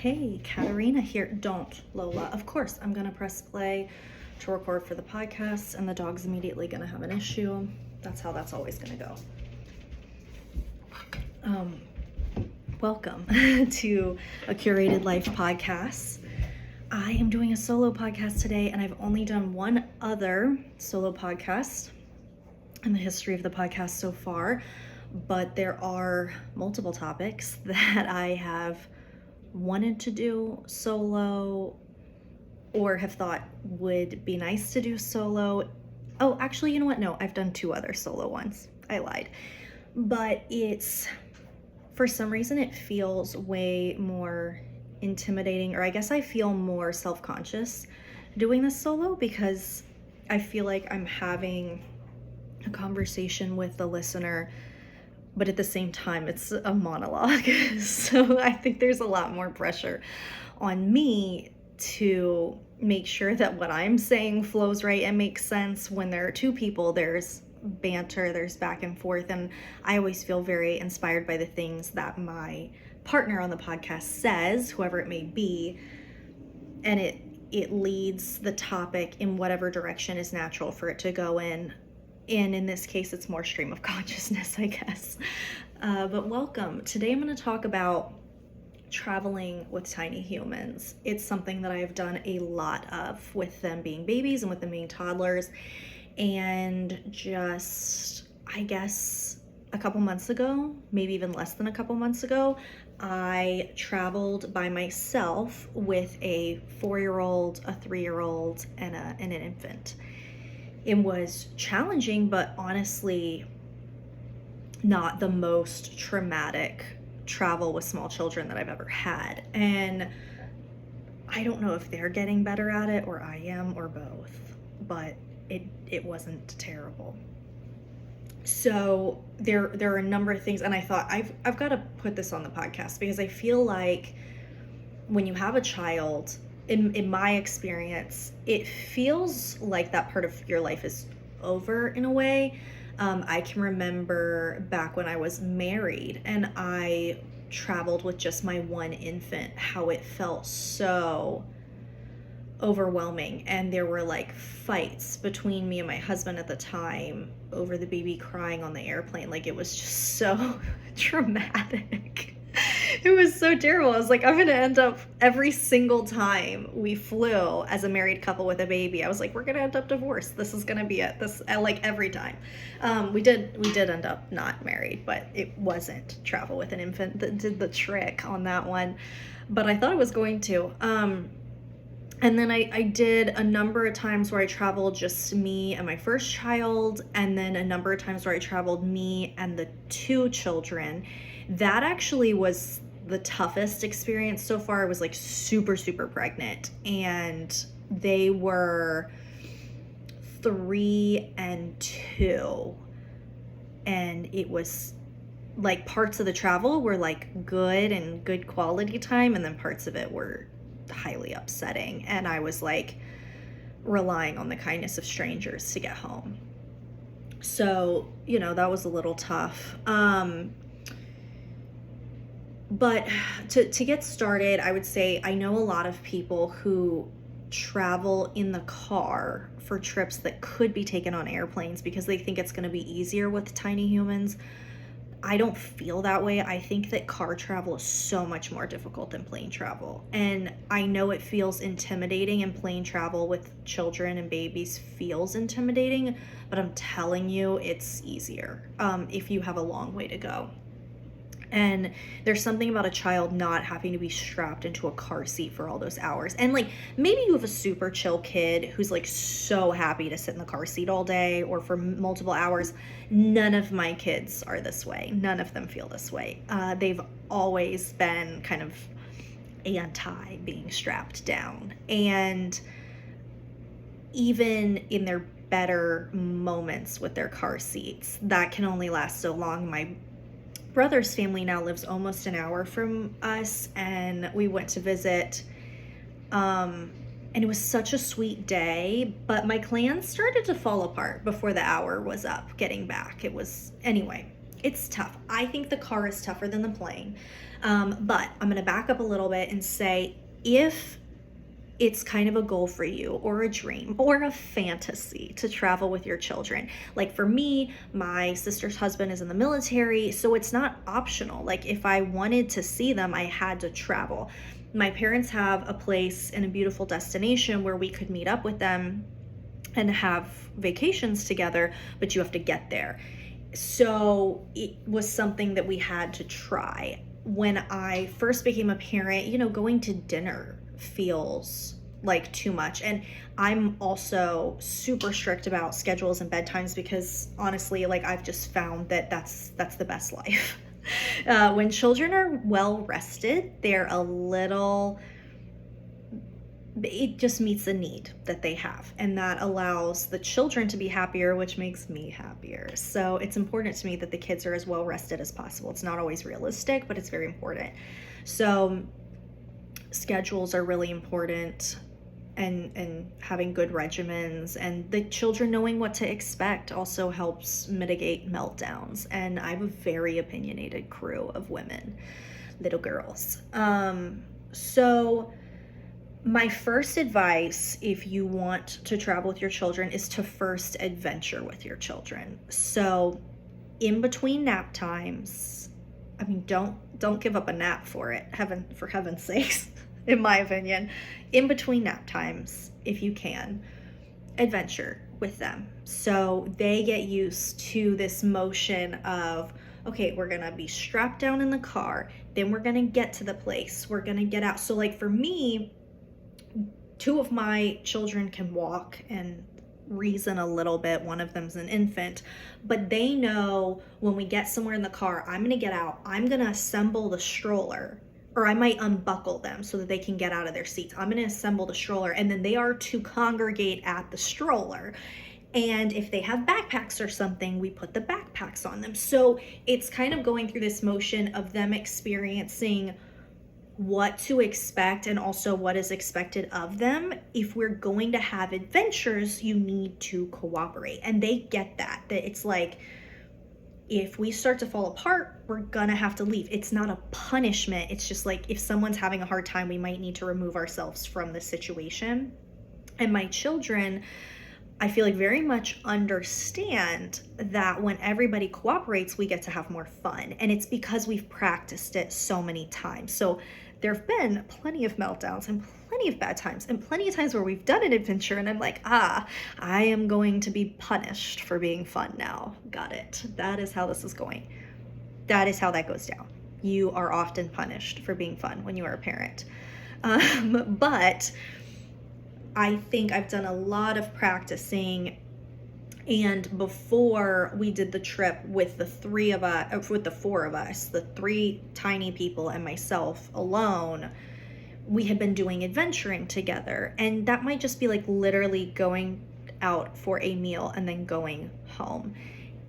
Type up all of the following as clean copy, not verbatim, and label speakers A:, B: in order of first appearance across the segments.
A: Hey, Katerina here. Don't, Lola. Of course, I'm going to press play to record for the podcast, and the dog's immediately going to have an issue. That's how that's always going to go. Welcome to a Curated Life podcast. I am doing a solo podcast today, and I've only done one other solo podcast in the history of the podcast so far, but there are multiple topics that I have wanted to do solo or have thought would be nice to do solo. Oh, actually, you know what? No, I've done two other solo ones. I lied. But for some reason, it feels way more intimidating, or I guess I feel more self-conscious doing this solo because I feel like I'm having a conversation with the listener, but at the same time, it's a monologue. So I think there's a lot more pressure on me to make sure that what I'm saying flows right and makes sense. When there are two people, there's banter, there's back and forth, and I always feel very inspired by the things that my partner on the podcast says, whoever it may be, and it leads the topic in whatever direction is natural for it to go in. And in this case, it's more stream of consciousness, I guess. But welcome. Today I'm going to talk about traveling with tiny humans. It's something that I've done a lot of with them being babies and with them being toddlers. And just, I guess, a couple months ago, maybe even less than a couple months ago, I traveled by myself with a 4-year-old, a 3-year-old, and an infant. It was challenging, but honestly not the most traumatic travel with small children that I've ever had. And I don't know if they're getting better at it or I am or both, but it wasn't terrible. So there are a number of things, and I thought I've got to put this on the podcast because I feel like when you have a child, in my experience, it feels like that part of your life is over in a way. I can remember back when I was married and I traveled with just my one infant, how it felt so overwhelming. And there were like fights between me and my husband at the time over the baby crying on the airplane. Like, it was just so traumatic. It was so terrible. I was like, I'm going to end up every single time we flew as a married couple with a baby. I was like, we're going to end up divorced. This is going to be it. This, like, every time. We did end up not married, but it wasn't travel with an infant that did the trick on that one. But I thought it was going to. And then I did a number of times where I traveled just me and my first child, and then a number of times where I traveled me and the 2 children. That actually was the toughest experience so far. I was like super, super pregnant, and they were 3 and 2. And it was like parts of the travel were like good and good quality time, and then parts of it were highly upsetting. And I was like relying on the kindness of strangers to get home. So, that was a little tough. But to get started, I would say I know a lot of people who travel in the car for trips that could be taken on airplanes because they think it's going to be easier with tiny humans. I don't feel that way. I think that car travel is so much more difficult than plane travel. And I know it feels intimidating, and plane travel with children and babies feels intimidating, but I'm telling you, it's easier if you have a long way to go. And there's something about a child not having to be strapped into a car seat for all those hours. And like, maybe you have a super chill kid who's like so happy to sit in the car seat all day or for multiple hours. None of my kids are this way. None of them feel this way. They've always been kind of anti being strapped down. And even in their better moments with their car seats, that can only last so long. My brother's family now lives almost an hour from us, and we went to visit, and it was such a sweet day, but my plans started to fall apart before the hour was up getting back. Anyway, It's tough. I think the car is tougher than the plane. But I'm going to back up a little bit and say, if it's kind of a goal for you or a dream or a fantasy to travel with your children. Like for me, my sister's husband is in the military, so it's not optional. Like if I wanted to see them, I had to travel. My parents have a place in a beautiful destination where we could meet up with them and have vacations together, but you have to get there. So it was something that we had to try. When I first became a parent, going to dinner feels like too much. And I'm also super strict about schedules and bedtimes because honestly, like I've just found that that's the best life. When children are well rested, it just meets the need that they have, and that allows the children to be happier, which makes me happier. So it's important to me that the kids are as well rested as possible. It's not always realistic, but it's very important. So schedules are really important, and having good regimens, and the children knowing what to expect also helps mitigate meltdowns. And I have a very opinionated crew of women, little girls. So my first advice, if you want to travel with your children, is to first adventure with your children. So in between nap times, I mean, don't give up a nap for it, for heaven's sakes, in my opinion. In between nap times, if you can, adventure with them. So they get used to this motion of, okay, we're gonna be strapped down in the car, then we're gonna get to the place, we're gonna get out. So like for me, 2 of my children can walk and reason a little bit. One of them's an infant, but they know when we get somewhere in the car, I'm going to get out, I'm going to assemble the stroller, or I might unbuckle them so that they can get out of their seats. I'm going to assemble the stroller, and then they are to congregate at the stroller. And if they have backpacks or something, we put the backpacks on them. So it's kind of going through this motion of them experiencing what to expect and also what is expected of them. If we're going to have adventures, you need to cooperate. And they get that it's like, if we start to fall apart, we're gonna have to leave. It's not a punishment. It's just like, if someone's having a hard time, we might need to remove ourselves from the situation. And my children, I feel like, very much understand that when everybody cooperates, we get to have more fun. And it's because we've practiced it so many times. So there have been plenty of meltdowns and plenty of bad times and plenty of times where we've done an adventure and I'm like, I am going to be punished for being fun now. Got it. That is how this is going. That is how that goes down. You are often punished for being fun when you are a parent. But I think I've done a lot of practicing, and before we did the trip with the 4 of us, the 3 tiny people and myself alone, we had been doing adventuring together. And that might just be like literally going out for a meal and then going home.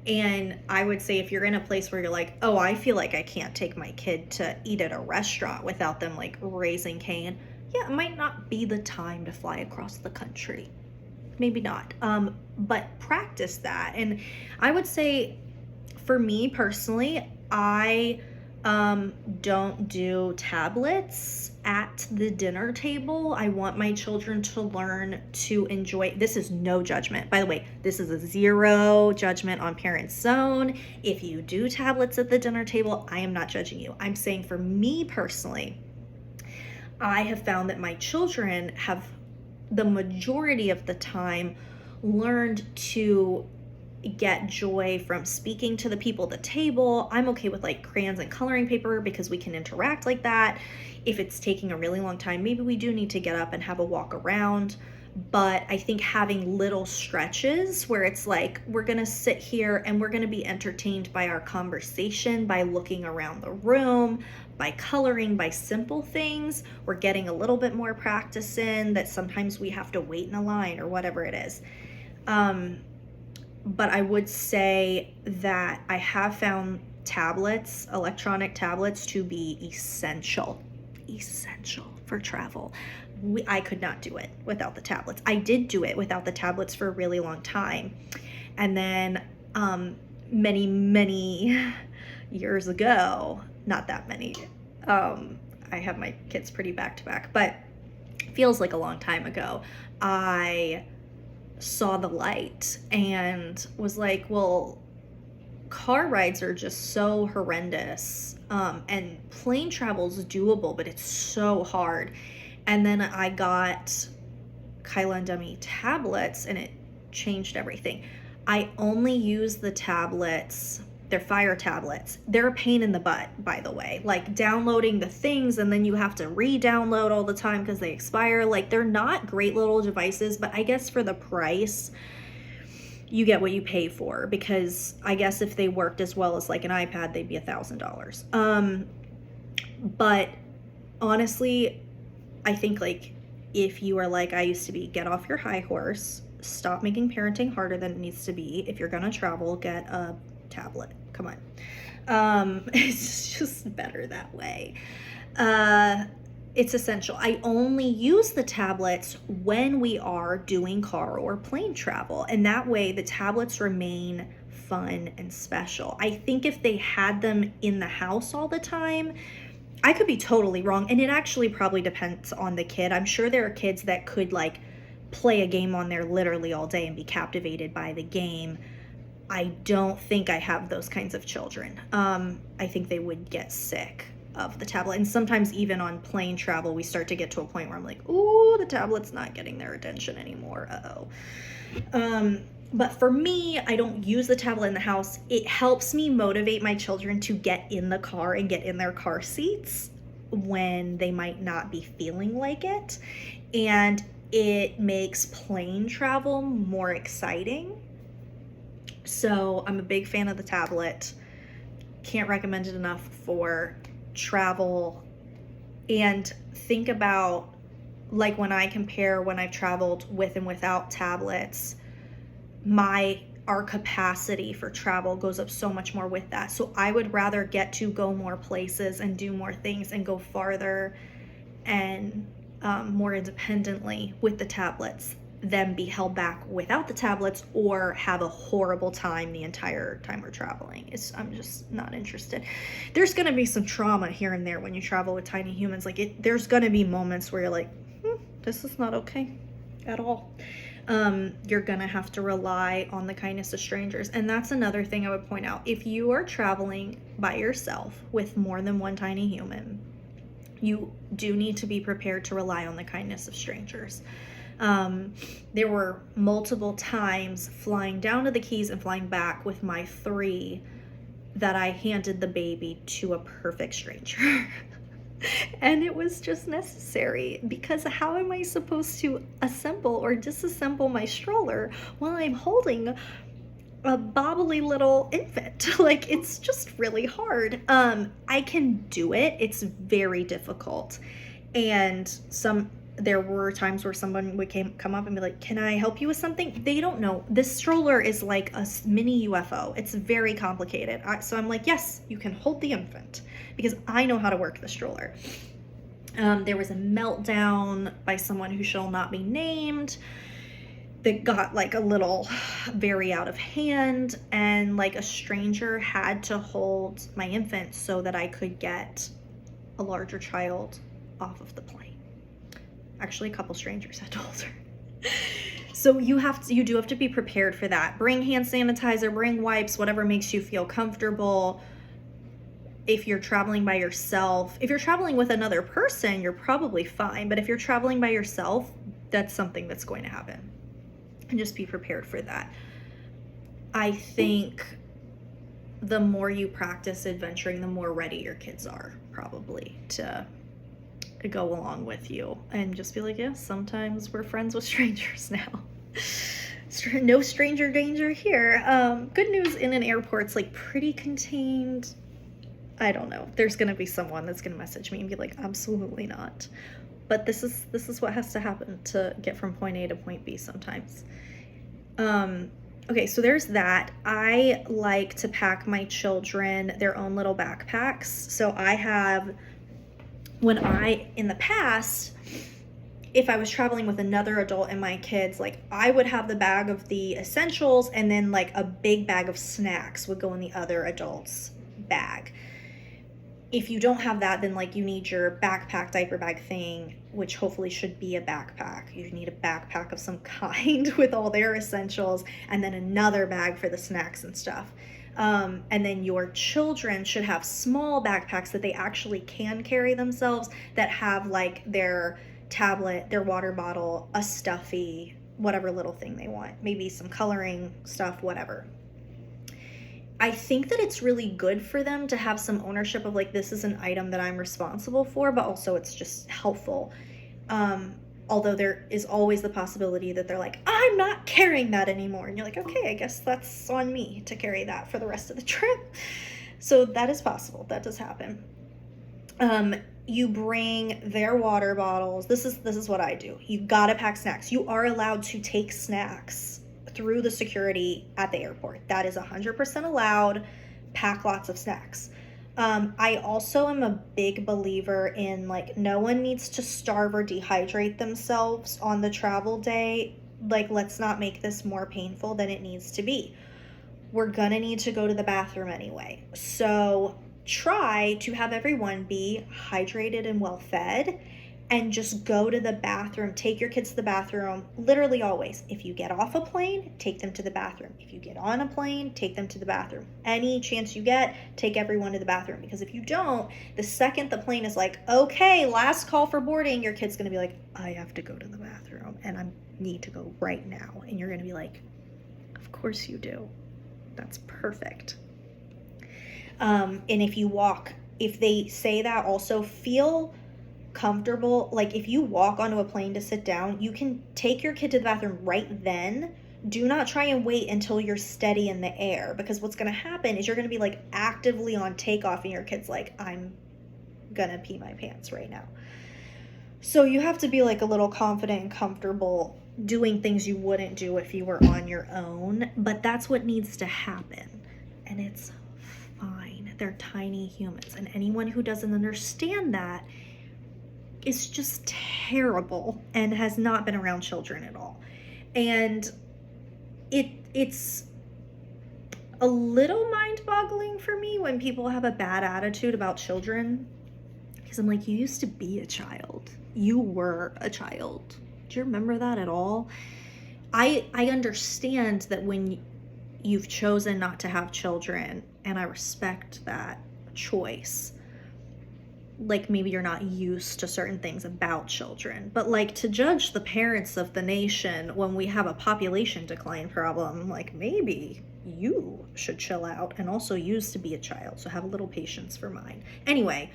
A: And I would say, if you're in a place where you're like, oh, I feel like I can't take my kid to eat at a restaurant without them like raising Cain, yeah, it might not be the time to fly across the country. Maybe not. But practice that. And I would say, for me personally, I don't do tablets at the dinner table. I want my children to learn to enjoy. This is no judgment. By the way, this is a 0 judgment on Parent Zone. If you do tablets at the dinner table, I am not judging you. I'm saying, for me personally, I have found that my children have, the majority of the time, learned to get joy from speaking to the people at the table. I'm okay with like crayons and coloring paper because we can interact like that. If it's taking a really long time, maybe we do need to get up and have a walk around. But I think having little stretches where it's like, we're gonna sit here and we're gonna be entertained by our conversation, by looking around the room, by coloring, by simple things. We're getting a little bit more practice in that. Sometimes we have to wait in a line or whatever it is. But I would say that I have found tablets, electronic tablets, to be essential for travel. I could not do it without the tablets. I did do it without the tablets for a really long time. And then many, many years ago, not that many, I have my kids pretty back to back, but feels like a long time ago, I saw the light and was like, well, car rides are just so horrendous, and plane travel's doable, but it's so hard. And then I got Kyla and Demi tablets, and it changed everything. I only use the tablets, they're Fire tablets. They're a pain in the butt, by the way. Like downloading the things, and then you have to re-download all the time because they expire. Like, they're not great little devices, but I guess for the price, you get what you pay for, because I guess if they worked as well as like an iPad, they'd be $1,000. But honestly, I think like if you are like I used to be, get off your high horse, stop making parenting harder than it needs to be. If you're gonna travel, get a tablet. Come on. It's just better that way. It's essential. I only use the tablets when we are doing car or plane travel, and that way the tablets remain fun and special. I think if they had them in the house all the time, I could be totally wrong, and it actually probably depends on the kid. I'm sure there are kids that could like play a game on there literally all day and be captivated by the game. I don't think I have those kinds of children. I think they would get sick of the tablet. And sometimes even on plane travel, we start to get to a point where I'm like, ooh, the tablet's not getting their attention anymore. But for me, I don't use the tablet in the house. It helps me motivate my children to get in the car and get in their car seats when they might not be feeling like it. And it makes plane travel more exciting. So I'm a big fan of the tablet. Can't recommend it enough for travel. And think about, like, when I compare when I've traveled with and without tablets, our capacity for travel goes up so much more with that. So I would rather get to go more places and do more things and go farther and more independently with the tablets than be held back without the tablets or have a horrible time the entire time we're traveling. I'm just not interested. There's going to be some trauma here and there when you travel with tiny humans. Like, there's going to be moments where you're like, this is not okay at all. You're going to have to rely on the kindness of strangers. And that's another thing I would point out. If you are traveling by yourself with more than one tiny human, you do need to be prepared to rely on the kindness of strangers. There were multiple times flying down to the Keys and flying back with my 3 that I handed the baby to a perfect stranger. And it was just necessary, because how am I supposed to assemble or disassemble my stroller while I'm holding a bobbly little infant? Like, it's just really hard. I can do it. It's very difficult. And there were times where someone would come up and be like, can I help you with something? They don't know. This stroller is like a mini UFO. It's very complicated. So I'm like, yes, you can hold the infant, because I know how to work the stroller. There was a meltdown by someone who shall not be named that got like a little very out of hand, and like a stranger had to hold my infant so that I could get a larger child off of the plane. Actually, a couple strangers had to hold her. So you do have to be prepared for that. Bring hand sanitizer, bring wipes, whatever makes you feel comfortable. If you're traveling by yourself, if you're traveling with another person, you're probably fine. But if you're traveling by yourself, that's something that's going to happen. And just be prepared for that. I think the more you practice adventuring, the more ready your kids are probably to go along with you and just be like, yeah, sometimes we're friends with strangers now. No stranger danger here. Good news, in an airport's like pretty contained. I don't know. There's gonna be someone that's gonna message me and be like, absolutely not. But this is what has to happen to get from point A to point B sometimes. Okay, so there's that. I like to pack my children their own little backpacks. So in the past, if I was traveling with another adult and my kids, like I would have the bag of the essentials, and then like a big bag of snacks would go in the other adult's bag. If you don't have that, then like you need your backpack diaper bag thing, which hopefully should be a backpack. You need a backpack of some kind with all their essentials, and then another bag for the snacks and stuff. And then your children should have small backpacks that they actually can carry themselves, that have like their tablet, their water bottle, a stuffy, whatever little thing they want, maybe some coloring stuff, whatever. I think that it's really good for them to have some ownership of like, this is an item that I'm responsible for, but also it's just helpful. Although there is always the possibility that they're like, I'm not carrying that anymore. And you're like, okay, I guess that's on me to carry that for the rest of the trip. So that is possible. That does happen. You bring their water bottles. This is what I do. You gotta pack snacks. You are allowed to take snacks through the security at the airport. That is 100% allowed. Pack lots of snacks. I also am a big believer in like, no one needs to starve or dehydrate themselves on the travel day. Like, let's not make this more painful than it needs to be. We're gonna need to go to the bathroom anyway. So try to have everyone be hydrated and well fed, and just go to the bathroom. Take your kids to the bathroom, literally always. If you get off a plane, take them to the bathroom. If you get on a plane, take them to the bathroom. Any chance you get, take everyone to the bathroom. Because if you don't, the second the plane is like, okay, last call for boarding, your kid's gonna be like, I have to go to the bathroom and I need to go right now. And you're gonna be like, of course you do. That's perfect. And if they say that, also feel comfortable. Like, if you walk onto a plane to sit down, you can take your kid to the bathroom right then. Do not try and wait until you're steady in the air, because what's going to happen is you're going to be like actively on takeoff and your kid's like, I'm gonna pee my pants right now. So you have to be like a little confident and comfortable doing things you wouldn't do if you were on your own, but that's what needs to happen, and it's fine. They're tiny humans, and anyone who doesn't understand that is just terrible and has not been around children at all. And it's a little mind-boggling for me when people have a bad attitude about children, because I'm like, you used to be a child. You were a child. Do you remember that at all? I understand that when you've chosen not to have children, and I respect that choice. Like, maybe you're not used to certain things about children, but like, to judge the parents of the nation when we have a population decline problem, like, maybe you should chill out and also used to be a child, so have a little patience for mine. Anyway,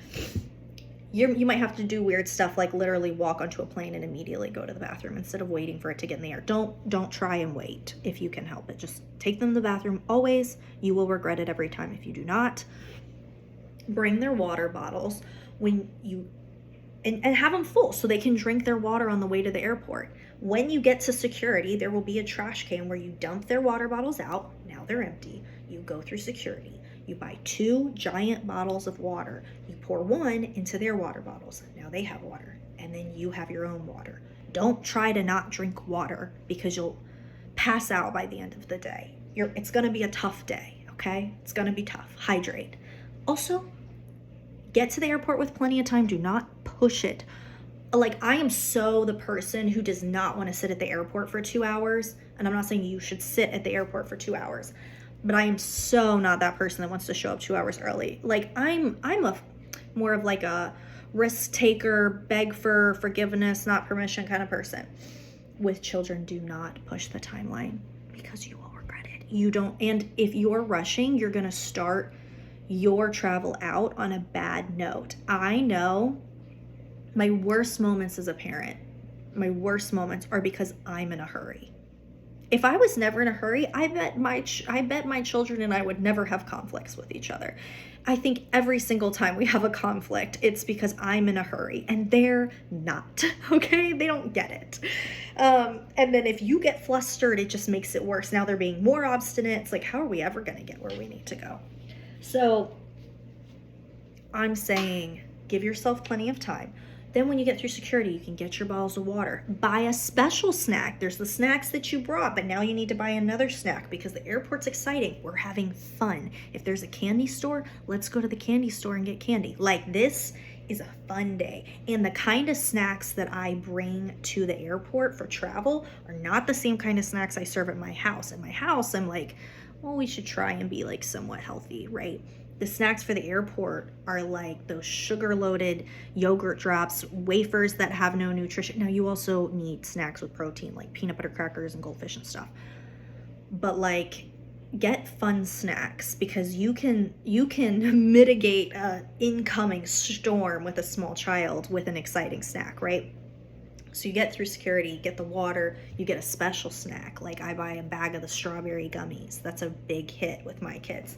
A: you might have to do weird stuff like literally walk onto a plane and immediately go to the bathroom instead of waiting for it to get in the air. Don't try and wait if you can help it. Just take them to the bathroom always. You will regret it every time if you do not. Bring their water bottles when you and have them full so they can drink their water on the way to the airport. When you get to security, there will be a trash can where you dump their water bottles out. Now they're empty. You go through security. You buy 2 giant bottles of water. You pour one into their water bottles. Now they have water. And then you have your own water. Don't try to not drink water, because you'll pass out by the end of the day. It's going to be a tough day, okay? It's going to be tough. Hydrate. Also, get to the airport with plenty of time. Do not push it. Like, I am so the person who does not want to sit at the airport for 2 hours. And I'm not saying you should sit at the airport for 2 hours, but I am so not that person that wants to show up 2 hours early. Like, I'm a more of like a risk taker, beg for forgiveness, not permission kind of person. With children, do not push the timeline, because you will regret it. And if you're rushing, you're going to start your travel out on a bad note. I know my worst moments as a parent, my worst moments are because I'm in a hurry. If I was never in a hurry, I bet my children and I would never have conflicts with each other. I think every single time we have a conflict, it's because I'm in a hurry and they're not, okay? They don't get it. And then if you get flustered, it just makes it worse. Now they're being more obstinate. It's like, how are we ever going to get where we need to go? So I'm saying, give yourself plenty of time. Then when you get through security, you can get your bottles of water. Buy a special snack. There's the snacks that you brought, but now you need to buy another snack because the airport's exciting. We're having fun. If there's a candy store, let's go to the candy store and get candy. Like, this is a fun day. And the kind of snacks that I bring to the airport for travel are not the same kind of snacks I serve at my house. At my house, I'm like, well, we should try and be like somewhat healthy, right? The snacks for the airport are like those sugar-loaded yogurt drops, wafers that have no nutrition. Now, you also need snacks with protein, like peanut butter crackers and goldfish and stuff. But like, get fun snacks because you can mitigate an incoming storm with a small child with an exciting snack, right? So you get through security, get the water, you get a special snack. Like, I buy a bag of the strawberry gummies. That's a big hit with my kids.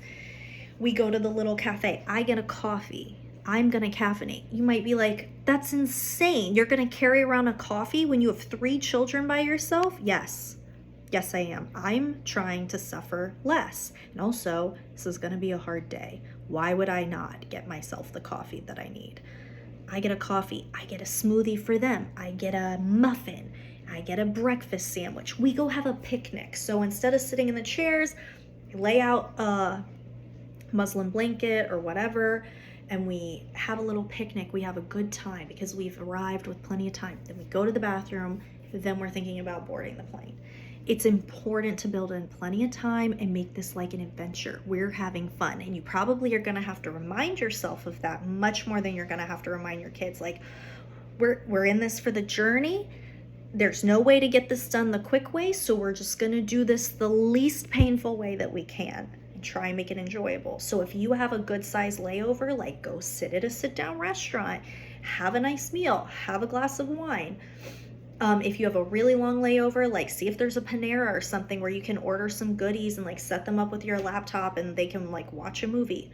A: We go to the little cafe. I get a coffee. I'm gonna caffeinate. You might be like, that's insane. You're gonna carry around a coffee when you have 3 children by yourself? Yes. Yes, I am. I'm trying to suffer less. And also, this is gonna be a hard day. Why would I not get myself the coffee that I need? I get a coffee. I get a smoothie for them. I get a muffin. I get a breakfast sandwich. We go have a picnic. So instead of sitting in the chairs, lay out a muslin blanket or whatever, and we have a little picnic. We have a good time because we've arrived with plenty of time. Then we go to the bathroom. Then we're thinking about boarding the plane. It's important to build in plenty of time and make this like an adventure. We're having fun, and you probably are going to have to remind yourself of that much more than you're going to have to remind your kids. Like, we're in this for the journey. There's no way to get this done the quick way, so we're just going to do this the least painful way that we can and try and make it enjoyable. So if you have a good size layover, like, go sit at a sit-down restaurant, have a nice meal, have a glass of wine. If you have a really long layover, like, see if there's a Panera or something where you can order some goodies and like set them up with your laptop and they can like watch a movie.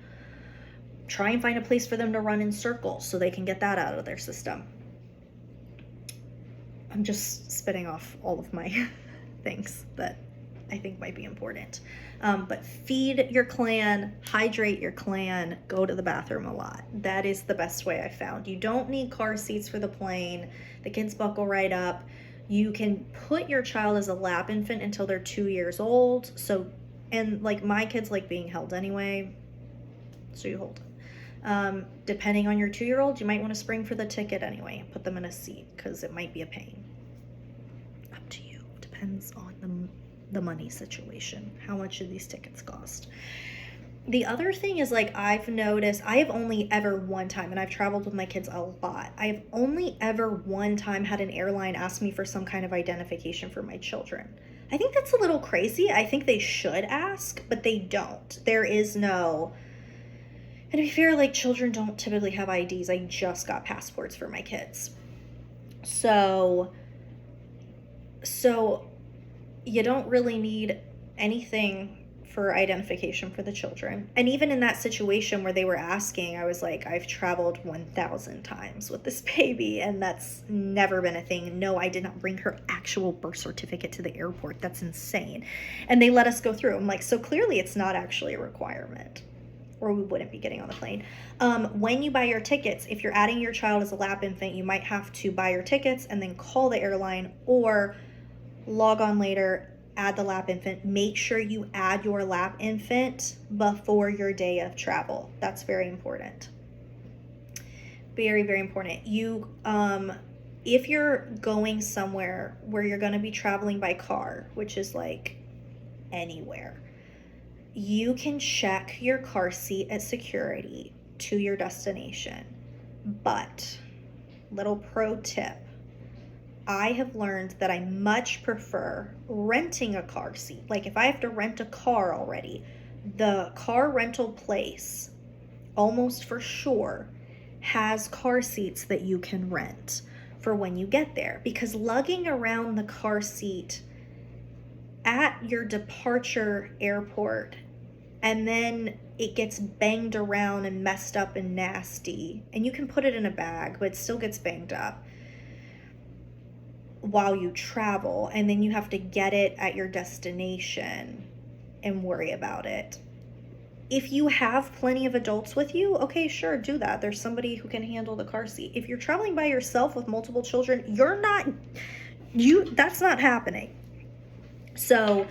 A: Try and find a place for them to run in circles so they can get that out of their system. I'm just spitting off all of my things that I think might be important. But feed your clan, hydrate your clan, go to the bathroom a lot. That is the best way I found. You don't need car seats for the plane. The kids buckle right up. You can put your child as a lap infant until they're 2 years old. So, and like, my kids like being held anyway, so you hold them. Depending on your 2-year-old, you might want to spring for the ticket anyway and put them in a seat because it might be a pain. Up to you. Depends on the money situation. How much do these tickets cost? The other thing is, like, I've noticed, I have only ever one time, and I've traveled with my kids a lot, I have only ever one time had an airline ask me for some kind of identification for my children. I think that's a little crazy. I think they should ask, but they don't. There is no, and to be fair, like, children don't typically have IDs. I just got passports for my kids. So you don't really need anything for identification for the children. And even in that situation where they were asking, I was like, I've traveled 1,000 times with this baby, and that's never been a thing. No, I did not bring her actual birth certificate to the airport. That's insane. And they let us go through. I'm like, so clearly it's not actually a requirement, or we wouldn't be getting on the plane. When you buy your tickets, if you're adding your child as a lap infant, you might have to buy your tickets and then call the airline, or log on later, add the lap infant. Make sure you add your lap infant before your day of travel. That's very important. Very, very important. You, if you're going somewhere where you're going to be traveling by car, which is like anywhere, you can check your car seat at security to your destination. But, little pro tip, I have learned that I much prefer renting a car seat. Like, if I have to rent a car already, the car rental place almost for sure has car seats that you can rent for when you get there. Because lugging around the car seat at your departure airport, and then it gets banged around and messed up and nasty, and you can put it in a bag, but it still gets banged up while you travel, and then you have to get it at your destination and worry about it. If you have plenty of adults with you, okay, sure, do that. There's somebody who can handle the car seat. If you're traveling by yourself with multiple children, that's not happening. So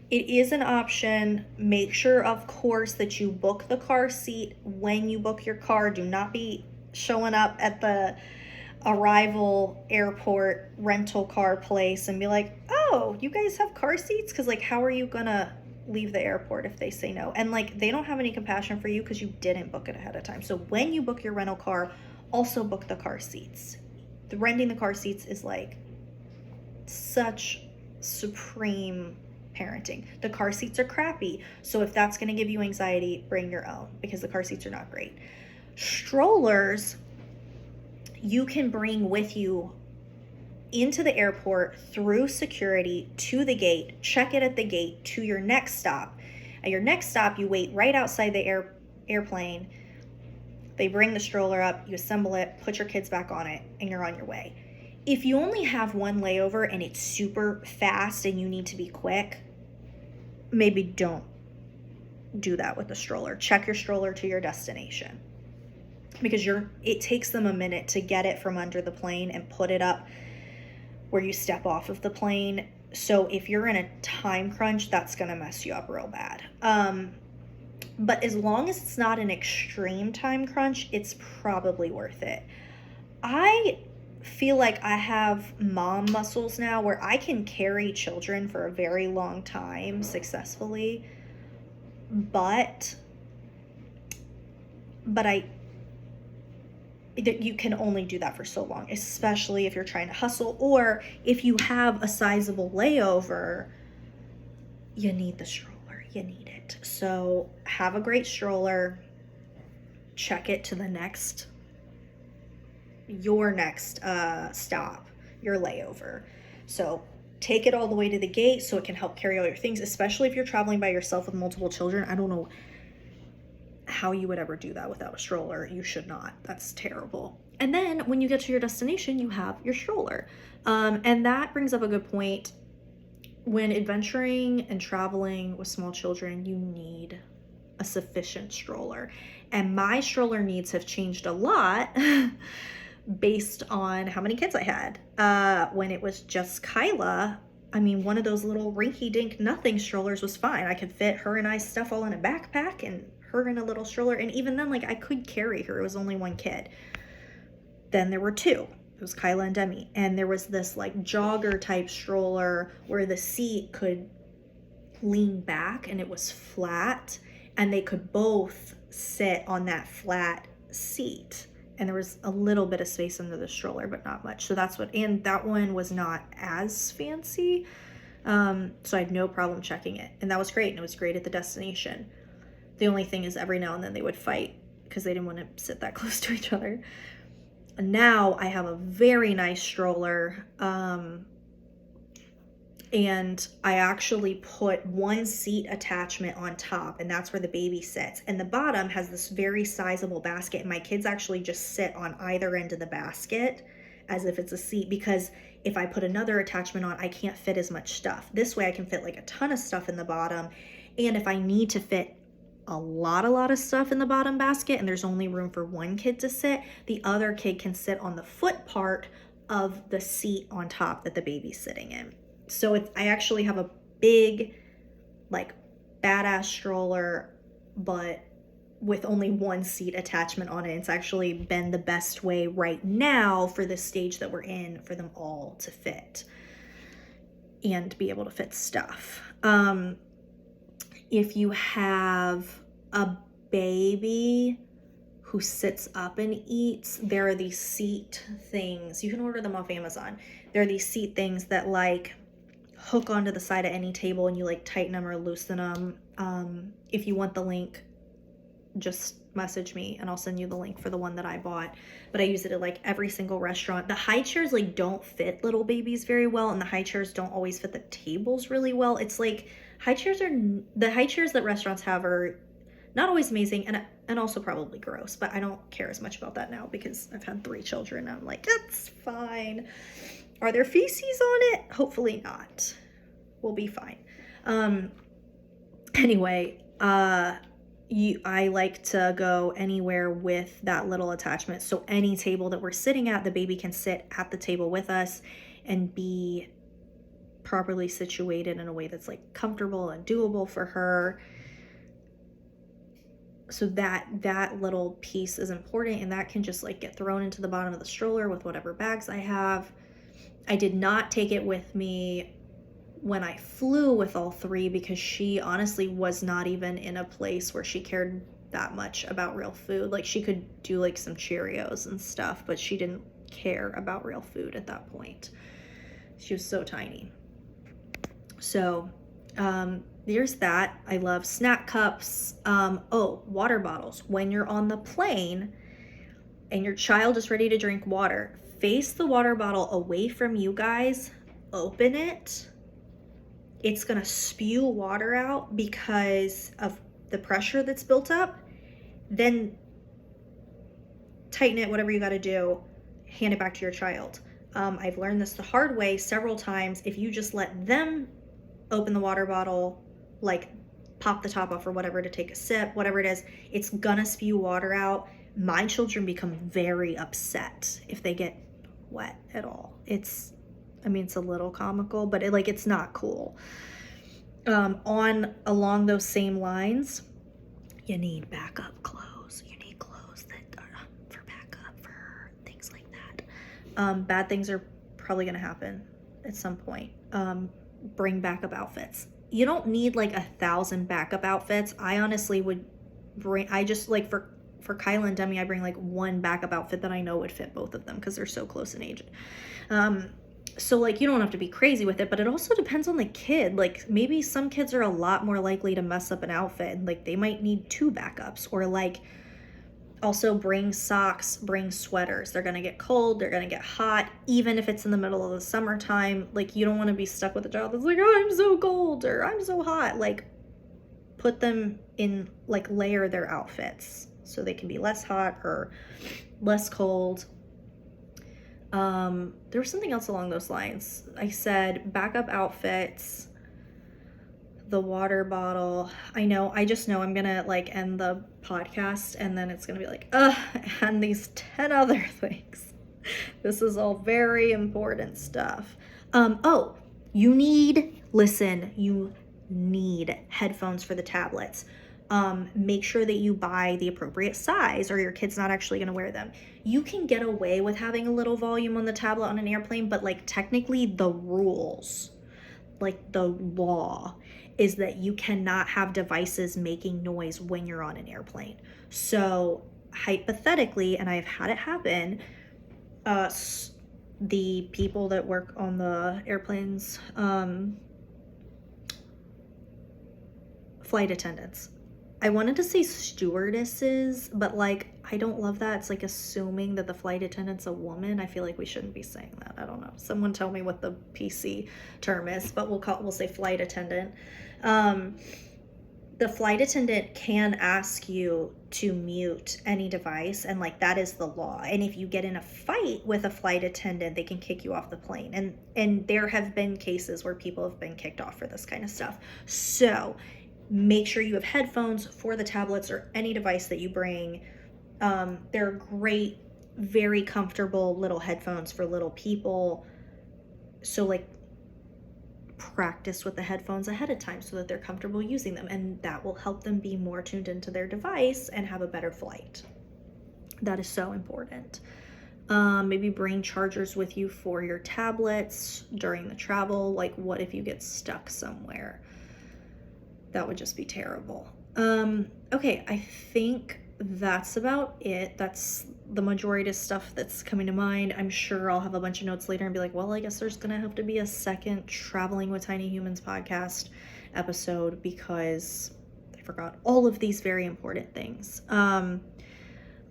A: it is an option. Make sure, of course, that you book the car seat when you book your car. Do not be showing up at the arrival airport rental car place and be like, oh, you guys have car seats? Because, like, how are you gonna leave the airport if they say no? And, like, they don't have any compassion for you because you didn't book it ahead of time. So when you book your rental car, also book the car seats. Renting the car seats is like such supreme parenting. The car seats are crappy, so if that's going to give you anxiety, bring your own, because the car seats are not great. Strollers you can bring with you into the airport through security to the gate, check it at the gate to your next stop. At your next stop, you wait right outside the airplane. They bring the stroller up, you assemble it, put your kids back on it, and you're on your way. If you only have one layover and it's super fast and you need to be quick, maybe don't do that with the stroller. Check your stroller to your destination, because it takes them a minute to get it from under the plane and put it up where you step off of the plane. So if you're in a time crunch, that's going to mess you up real bad. But as long as it's not an extreme time crunch, it's probably worth it. I feel like I have mom muscles now where I can carry children for a very long time successfully, but you can only do that for so long, especially if you're trying to hustle, or if you have a sizable layover, you need the stroller, you need it. So have a great stroller, check it to your next stop, your layover. So take it all the way to the gate so it can help carry all your things, especially if you're traveling by yourself with multiple children. I don't know how you would ever do that without a stroller. You should not. That's terrible. And then when you get to your destination, you have your stroller. And that brings up a good point. When adventuring and traveling with small children, you need a sufficient stroller. And my stroller needs have changed a lot based on how many kids I had. When it was just Kyla, I mean, one of those little rinky-dink nothing strollers was fine. I could fit her and I's stuff all in a backpack and her in a little stroller. And even then, like, I could carry her. It was only one kid. Then there were two. It was Kyla and Demi. And there was this like jogger type stroller where the seat could lean back and it was flat, and they could both sit on that flat seat. And there was a little bit of space under the stroller, but not much. So and that one was not as fancy. So I had no problem checking it. And that was great. And it was great at the destination. The only thing is every now and then they would fight because they didn't want to sit that close to each other. And now I have a very nice stroller. And I actually put one seat attachment on top, and that's where the baby sits. And the bottom has this very sizable basket, and my kids actually just sit on either end of the basket as if it's a seat, because if I put another attachment on, I can't fit as much stuff. This way I can fit like a ton of stuff in the bottom. And if I need to fit a lot of stuff in the bottom basket and there's only room for one kid to sit, the other kid can sit on the foot part of the seat on top that the baby's sitting in. So I actually have a big, like, badass stroller, but with only one seat attachment on it. It's actually been the best way right now for the stage that we're in for them all to fit and be able to fit stuff. If you have a baby who sits up and eats, there are these seat things. You can order them off Amazon. There are these seat things that like hook onto the side of any table and you like tighten them or loosen them. If you want the link, just message me and I'll send you the link for the one that I bought. But I use it at like every single restaurant. The high chairs like don't fit little babies very well, and the high chairs don't always fit the tables really well. It's like the high chairs that restaurants have are not always amazing and also probably gross, but I don't care as much about that now because I've had 3 children and I'm like, that's fine. Are there feces on it? Hopefully not. We'll be fine. Anyway, I like to go anywhere with that little attachment. So any table that we're sitting at, the baby can sit at the table with us and be properly situated in a way that's like comfortable and doable for her. So that little piece is important, and that can just like get thrown into the bottom of the stroller with whatever bags I have. I did not take it with me when I flew with all three, because she honestly was not even in a place where she cared that much about real food. Like, she could do like some Cheerios and stuff, but she didn't care about real food at that point. She was so tiny. So there's that. I love snack cups. Water bottles. When you're on the plane and your child is ready to drink water, face the water bottle away from you guys, open it. It's gonna spew water out because of the pressure that's built up. Then tighten it, whatever you gotta do, hand it back to your child. I've learned this the hard way several times. If you just let them open the water bottle, like pop the top off or whatever to take a sip, whatever it is, it's gonna spew water out. My children become very upset if they get wet at all. It's a little comical, but it's not cool. Along those same lines, you need backup clothes. You need clothes that are for backup, for things like that. Bad things are probably gonna happen at some point. Bring backup outfits. You don't need like 1,000 backup outfits. I honestly would for Kyla and Demi, I bring like one backup outfit that I know would fit both of them because they're so close in age. So like, you don't have to be crazy with it, but it also depends on the kid. Like, maybe some kids are a lot more likely to mess up an outfit, and like they might need 2 backups. Or like, also bring socks, bring sweaters. They're gonna get cold, they're gonna get hot, even if it's in the middle of the summertime. Like, you don't want to be stuck with a child that's like, oh, I'm so cold or I'm so hot. Like, put them in, like, layer their outfits so they can be less hot or less cold. There was something else along those lines. I said backup outfits, the water bottle. I just know I'm gonna like end the podcast and then it's gonna be like, and these 10 other things. This is all very important stuff. You need headphones for the tablets. Make sure that you buy the appropriate size or your kid's not actually going to wear them. You can get away with having a little volume on the tablet on an airplane, but like technically the rules, like the law, is that you cannot have devices making noise when you're on an airplane. So hypothetically, and I've had it happen, the people that work on the airplanes, flight attendants. I wanted to say stewardesses, but like, I don't love that. It's like assuming that the flight attendant's a woman. I feel like we shouldn't be saying that. I don't know. Someone tell me what the PC term is, but we'll say flight attendant. The flight attendant can ask you to mute any device, and like, that is the law. And if you get in a fight with a flight attendant, they can kick you off the plane. And there have been cases where people have been kicked off for this kind of stuff. So make sure you have headphones for the tablets or any device that you bring. They're great, very comfortable little headphones for little people. So like, practice with the headphones ahead of time so that they're comfortable using them, and that will help them be more tuned into their device and have a better flight. That is so important. Maybe bring chargers with you for your tablets during the travel. Like, what if you get stuck somewhere? That would just be terrible. Okay, I think that's about it. That's the majority of stuff that's coming to mind. I'm sure I'll have a bunch of notes later and be like, well, I guess there's gonna have to be a second Traveling with Tiny Humans podcast episode because I forgot all of these very important things.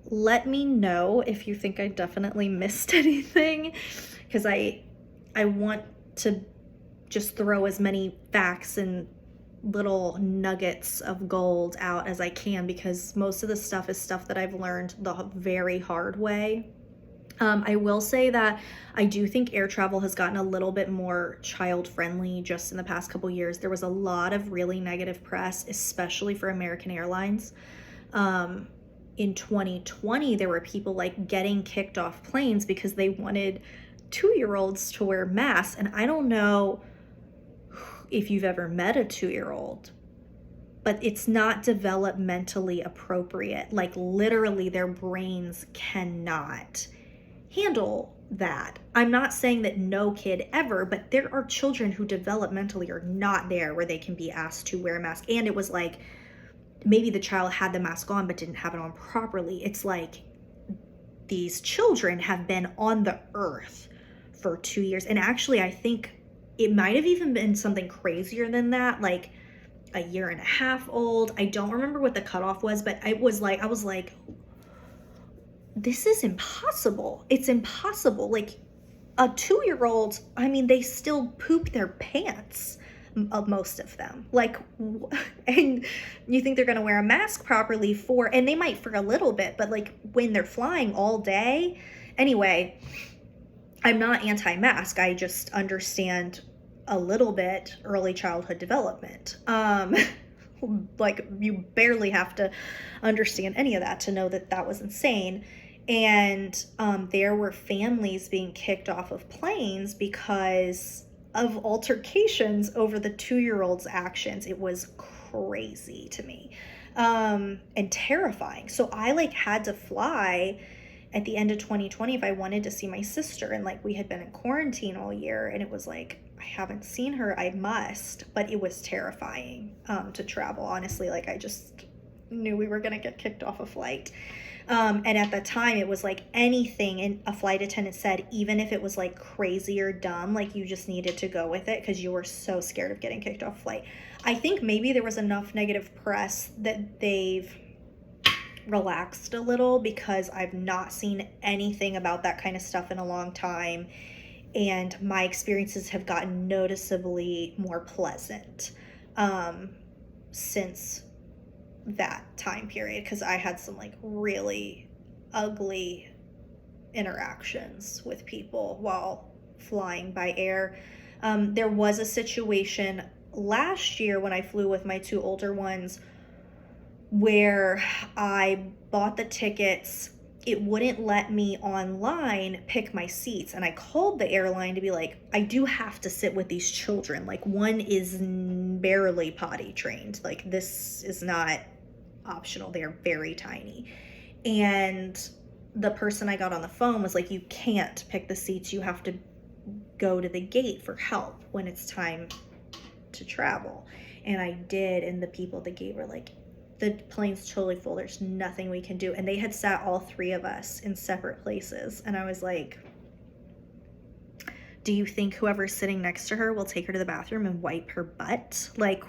A: Let me know if you think I definitely missed anything, because I want to just throw as many facts and little nuggets of gold out as I can, because most of the stuff is stuff that I've learned the very hard way. I will say that I do think air travel has gotten a little bit more child friendly just in the past couple years. There was a lot of really negative press, especially for American Airlines. In 2020, there were people like getting kicked off planes because they wanted 2-year-olds to wear masks. And I don't know if you've ever met a 2-year-old, but it's not developmentally appropriate. Like literally their brains cannot handle that. I'm not saying that no kid ever, but there are children who developmentally are not there where they can be asked to wear a mask. And it was like, maybe the child had the mask on but didn't have it on properly. It's like these children have been on the earth for 2 years. And actually, I think it might have even been something crazier than that, like a year and a half old. I don't remember what the cutoff was, but I was like, this is impossible. It's impossible. Like a 2-year-old, I mean, they still poop their pants, most of them. Like, and you think they're going to wear a mask properly and they might for a little bit, but like when they're flying all day. Anyway, I'm not anti-mask. I just understand a little bit early childhood development. Like you barely have to understand any of that to know that that was insane. And there were families being kicked off of planes because of altercations over the 2-year-old's actions. It was crazy to me, and terrifying. So I like had to fly at the end of 2020 if I wanted to see my sister, and like we had been in quarantine all year, and it was like, I haven't seen her, I must. But it was terrifying to travel, honestly. Like I just knew we were gonna get kicked off a flight. And at the time it was like anything, and a flight attendant said, even if it was like crazy or dumb, like you just needed to go with it because you were so scared of getting kicked off flight. I think maybe there was enough negative press that they've relaxed a little, because I've not seen anything about that kind of stuff in a long time, and my experiences have gotten noticeably more pleasant since that time period, because I had some like really ugly interactions with people while flying by air. There was a situation last year when I flew with my 2 older ones where I bought the tickets. It wouldn't let me online pick my seats, and I called the airline to be like, I do have to sit with these children. Like one is barely potty trained. Like this is not optional. They are very tiny. And the person I got on the phone was like, you can't pick the seats. You have to go to the gate for help when it's time to travel. And I did, and the people at the gate were like, the plane's totally full. There's nothing we can do. And they had sat all 3 of us in separate places. And I was like, do you think whoever's sitting next to her will take her to the bathroom and wipe her butt? Like,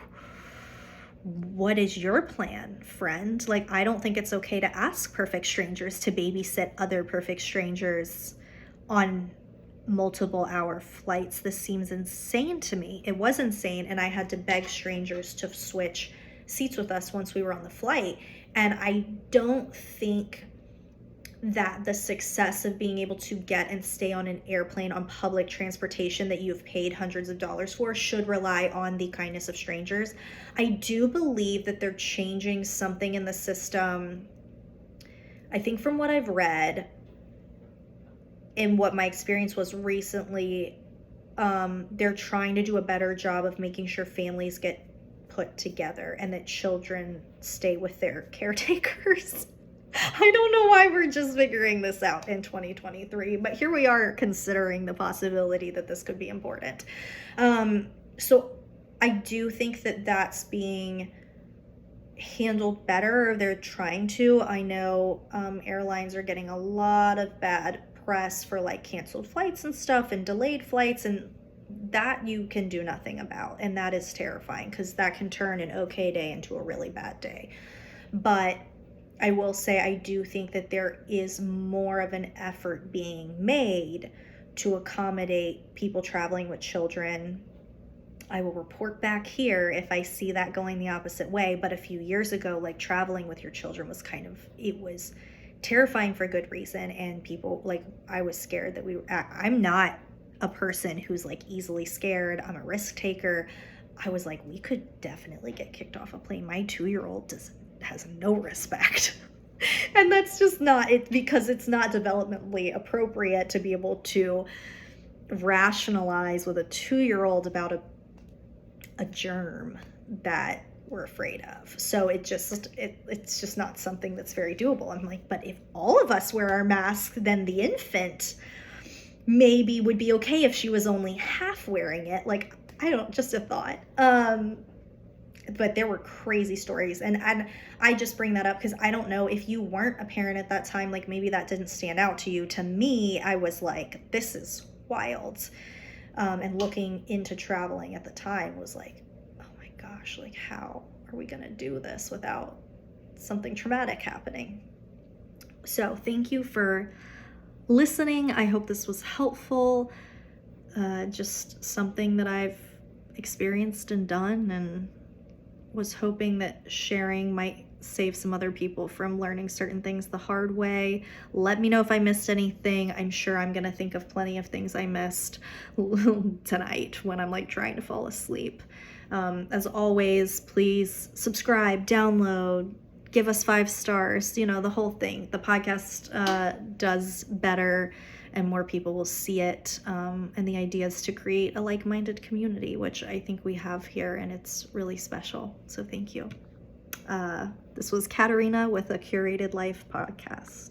A: what is your plan, friend? Like, I don't think it's okay to ask perfect strangers to babysit other perfect strangers on multiple hour flights. This seems insane to me. It was insane. And I had to beg strangers to switch seats with us once we were on the flight. And I don't think that the success of being able to get and stay on an airplane on public transportation that you've paid hundreds of dollars for should rely on the kindness of strangers. I do believe that they're changing something in the system. I think from what I've read and what my experience was recently, they're trying to do a better job of making sure families get put together and that children stay with their caretakers. I don't know why we're just figuring this out in 2023, but here we are considering the possibility that this could be important. So I do think that that's being handled better, or they're trying to. I know airlines are getting a lot of bad press for like canceled flights and stuff and delayed flights, and that you can do nothing about. And that is terrifying because that can turn an okay day into a really bad day. But I will say I do think that there is more of an effort being made to accommodate people traveling with children. I will report back here if I see that going the opposite way. But a few years ago, like traveling with your children was it was terrifying for good reason. And people, like, I was scared that I'm not a person who's like easily scared. I'm a risk taker. I was like, we could definitely get kicked off a plane. My 2-year-old has no respect. And that's just not it, because it's not developmentally appropriate to be able to rationalize with a 2-year-old about a germ that we're afraid of. So it's just not something that's very doable. I'm like, but if all of us wear our masks, then the infant maybe would be okay if she was only half wearing it. Like, I don't, just a thought. But there were crazy stories, and I just bring that up because I don't know if you weren't a parent at that time, like maybe that didn't stand out to you. To me, I was like, this is wild. And looking into traveling at the time was like, oh my gosh, like how are we gonna do this without something traumatic happening? So thank you for listening. I hope this was helpful. Just something that I've experienced and done, and was hoping that sharing might save some other people from learning certain things the hard way. Let me know if I missed anything. I'm sure I'm gonna think of plenty of things I missed tonight when I'm like trying to fall asleep. As always, please subscribe, download, give us 5 stars, the whole thing. The podcast does better and more people will see it. And the idea is to create a like-minded community, which I think we have here, and it's really special. So thank you. This was Katerina with a Curated Life podcast.